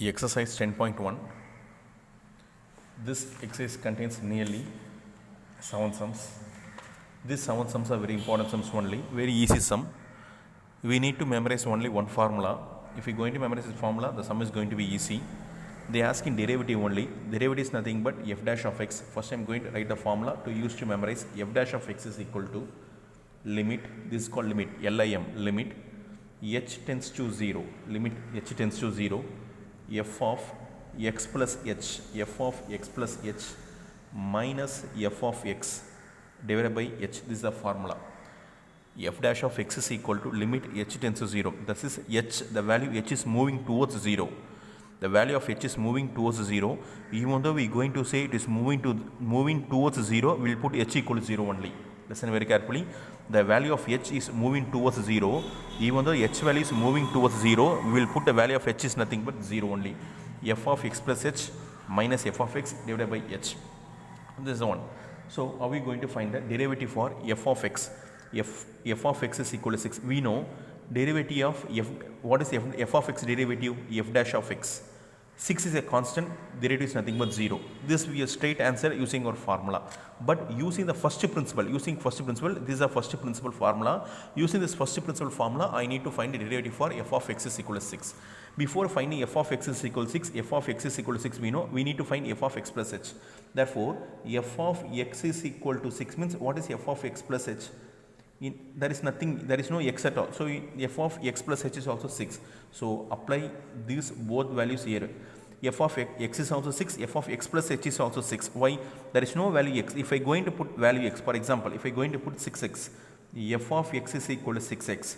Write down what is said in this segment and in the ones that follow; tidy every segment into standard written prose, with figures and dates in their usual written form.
Exercise 10.1. This exercise contains nearly 7 sums. These 7 sums are very important sums only, very easy sum. We need to memorize only one formula. If we are going to memorize this formula, the sum is going to be easy. They ask in derivative only. Derivative is nothing but f dash of x. First I am going to write the formula to use to memorize. F dash of x is equal to limit, this is called limit, LIM, limit h tends to 0, limit h tends to 0, f of x plus h, f of x plus h minus f of x divided by h. This is the formula. F dash of x is equal to limit h tends to 0. This is h, the value h is moving towards 0. The value of h is moving towards 0. Even though we are going to say it is moving towards 0, we will put h equal to 0 only. Listen very carefully. The value of h is moving towards 0. Even though h value is moving towards 0, we will put the value of h is nothing but 0 only. F of x plus h minus f of x divided by h. This is one. So, are we going to find the derivative for f of x? F of x is equal to 6. We know derivative of f. What is f of x derivative? F dash of x. 6 is a constant, derivative is nothing but 0. This will be a straight answer using our formula. But using the first principle, this is a first principle formula. Using this first principle formula, I need to find the derivative for f of x is equal to 6. Before finding f of x is equal to 6, f of x is equal to 6, we know we need to find f of x plus h. Therefore, f of x is equal to 6 means what is f of x plus h? There is nothing, there is no x at all. So, f of x plus h is also 6. So, apply these both values here. F of x is also 6, f of x plus h is also 6. Why? There is no value x. If I am going to put value x, for example, if I am going to put 6x, f of x is equal to 6x.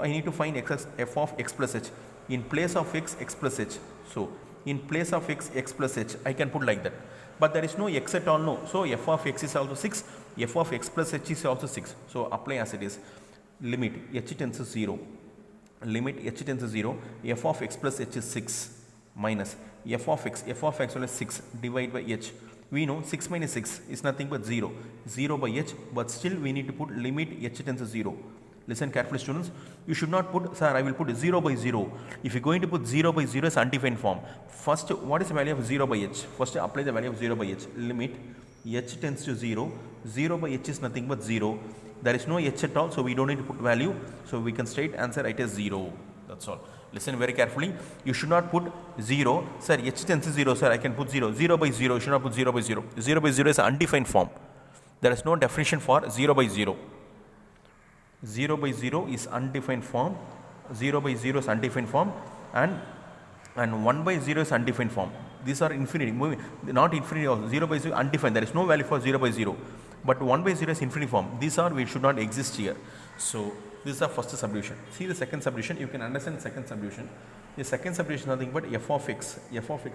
I need to find f of x plus h. In place of x, x plus h. So, in place of x, x plus h, I can put like that. But there is no x at all, no. So, f of x is also 6, f of x plus h is also 6. So, apply as it is. Limit h tends to 0, limit h tends to 0, f of x plus h is 6 minus f of x is 6 divided by h. We know 6 minus 6 is nothing but 0, 0 by h, but still we need to put limit h tends to 0. Listen carefully students, you should not put, sir, I will put 0 by 0. If you are going to put 0 by 0 as undefined form, first what is the value of 0 by h? First apply the value of 0 by h. Limit h tends to 0, 0 by h is nothing but 0. There is no h at all, so we don't need to put value. So we can straight answer it as 0. That's all. Listen very carefully. You should not put 0. Sir, h tends to 0, sir, I can put 0. 0 by 0, you should not put 0 by 0. 0 by 0 is undefined form. There is no definition for 0 by 0. 0 by 0 is undefined form, 0 by 0 is undefined form, and 1 by 0 is undefined form. These are infinity, not infinity also. 0 by 0 undefined, there is no value for 0 by 0, but 1 by 0 is infinity form. These are, we should not exist here. So, this is the first subdivision. See the second subdivision, you can understand the second subdivision. The second subdivision is nothing but f of x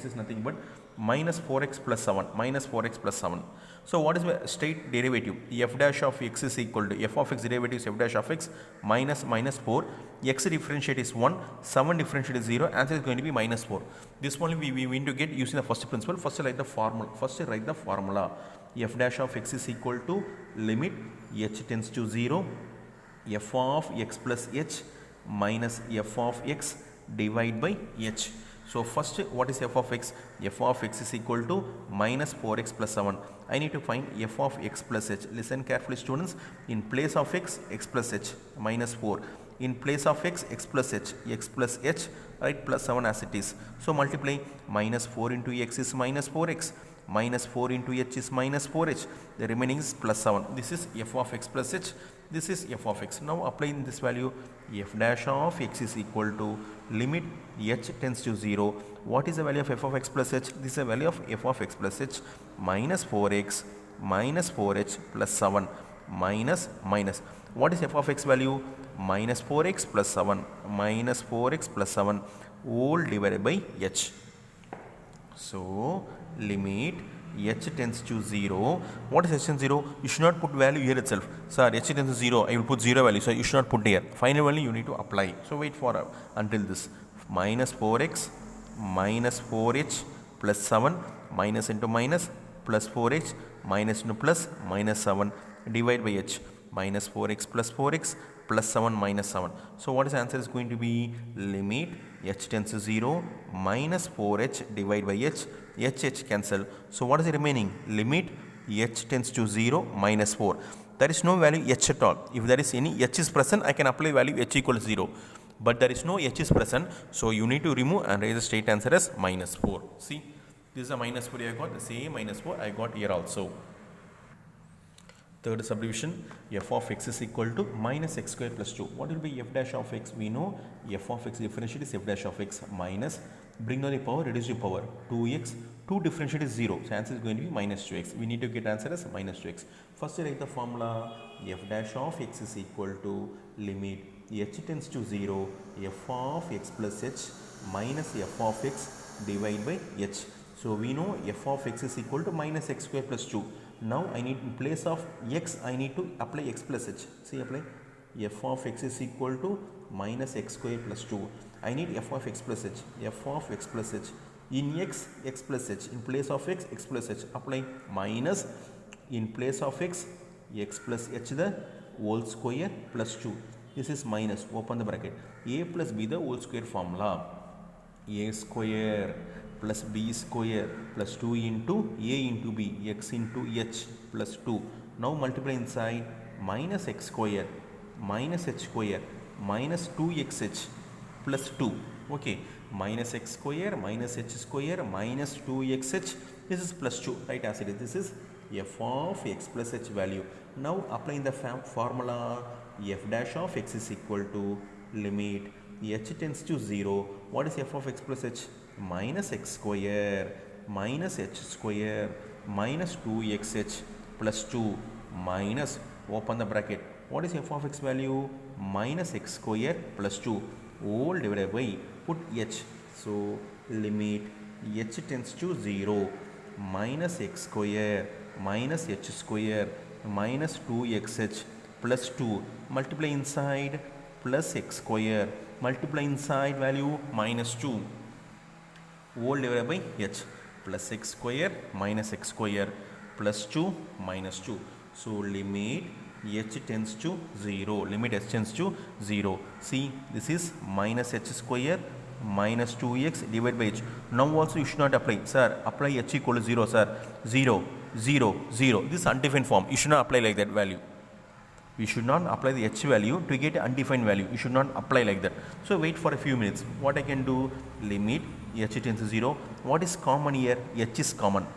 is nothing but minus 4x plus 7, minus 4x plus 7. So, what is the straight derivative? F dash of x is equal to f of x derivative is f dash of x minus 4, x differentiate is 1, 7 differentiate is 0, answer is going to be minus 4. This only we need to get using the first principle. First write the formula. F dash of x is equal to limit h tends to 0, f of x plus h minus f of x divided by h. So, first what is f of x? F of x is equal to minus 4x plus 7. I need to find f of x plus h. Listen carefully students. In place of x, x plus h minus 4. In place of x, x plus h, right, plus 7 as it is. So, multiply minus 4 into x is minus 4x. Minus 4 into h is minus 4h. The remaining is plus 7. This is f of x plus h. This is f of x. Now applying this value, f dash of x is equal to limit h tends to 0. What is the value of f of x plus h? This is the value of f of x plus h minus 4x minus 4h plus 7 minus. What is f of x value? Minus 4x plus 7 minus 4x plus 7 all divided by h. So, limit h tends to 0. What is h tends to 0? You should not put value here itself. Sir, h tends to 0. I will put 0 value. So, you should not put here. Final value you need to apply. So, wait for until this. Minus 4x minus 4h plus 7 minus into minus plus 4h minus into plus minus 7 divided by h. Minus 4x plus 7 minus 7. So, what is the answer is going to be? Limit h tends to 0 minus 4h divided by h cancel. So what is the remaining? Limit h tends to 0 minus 4. There is no value h at all. If there is any h is present, I can apply value h equal to 0. But there is no h is present, so you need to remove and raise the straight answer as minus 4. See, this is a minus 4 I got, the same minus 4 I got here also. Third subdivision, f of x is equal to minus x square plus 2. What will be f dash of x? We know f of x differentiate is f dash of x minus, bring down the power, reduce the power, 2x, 2 differentiate is 0. So answer is going to be minus 2x. We need to get answer as minus 2x. First write the formula, f dash of x is equal to limit h tends to 0, f of x plus h minus f of x divided by h. So we know f of x is equal to minus x square plus 2. Now I need, in place of x, I need to apply x plus h. See, apply f of x is equal to minus x square plus 2. I need f of x plus h. F of x plus h. In x, x plus h. In place of x, x plus h. Apply minus, in place of x, x plus h the whole square plus 2. This is minus, open the bracket. A plus b the whole square formula. A square plus b square plus 2 into a into b, x into h plus 2. Now multiply inside, minus x square minus h square minus 2xh plus 2. Okay, minus x square minus h square minus 2xh, this is plus 2, right, as it is. This is f of x plus h value. Now applying the formula, f dash of x is equal to limit h tends to 0. What is f of x plus h? Minus x square minus h square minus 2xh plus 2 minus, open the bracket. What is f of x value? Minus x square plus 2 whole divided by, put h. So limit h tends to 0 minus x square minus h square minus 2xh plus 2, multiply inside, plus x square, multiply inside value minus 2 whole divided by h, plus x square minus x square plus 2 minus 2. So limit h tends to 0, limit h tends to 0. See, this is minus h square minus 2x divided by h. Now also you should not apply, sir, apply h equal to 0, sir, 0, 0, 0. This is undefined form. You should not apply like that value. We should not apply the h value to get undefined value. You should not apply like that. So wait for a few minutes. What I can do, limit h tends to 0. What is common here? H is common.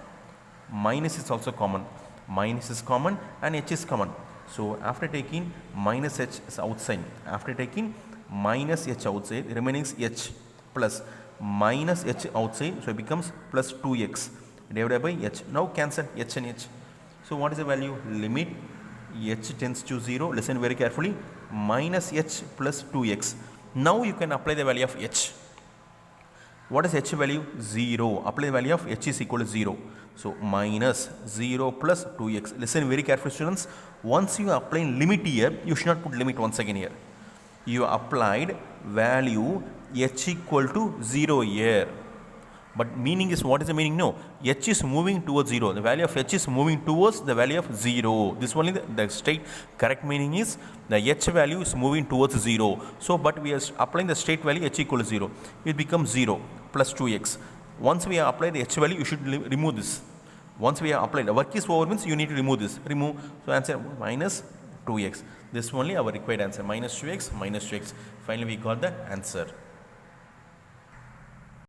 Minus is also common. Minus is common and h is common. So after taking minus h is outside, after taking minus h outside, remaining is h plus minus h outside, so it becomes plus 2x divided by h. Now cancel h and h. So what is the value? Limit h tends to 0, listen very carefully, minus h plus 2x. Now you can apply the value of h. What is h value? 0. Apply the value of h is equal to 0. So minus 0 plus 2x. Listen very carefully, students. Once you apply limit here, you should not put limit once again here. You applied value h equal to 0 here. But meaning is, what is the meaning? No, h is moving towards 0. The value of h is moving towards the value of 0. This only the straight correct meaning is the h value is moving towards 0. So, but we are applying the straight value h equal to 0. It becomes 0 plus 2x. Once we have applied the h value, you should remove this. Once we have applied, the work is over means you need to remove this. Remove. So, answer minus 2x. This only our required answer. Minus 2x, minus 2x. Finally, we got the answer.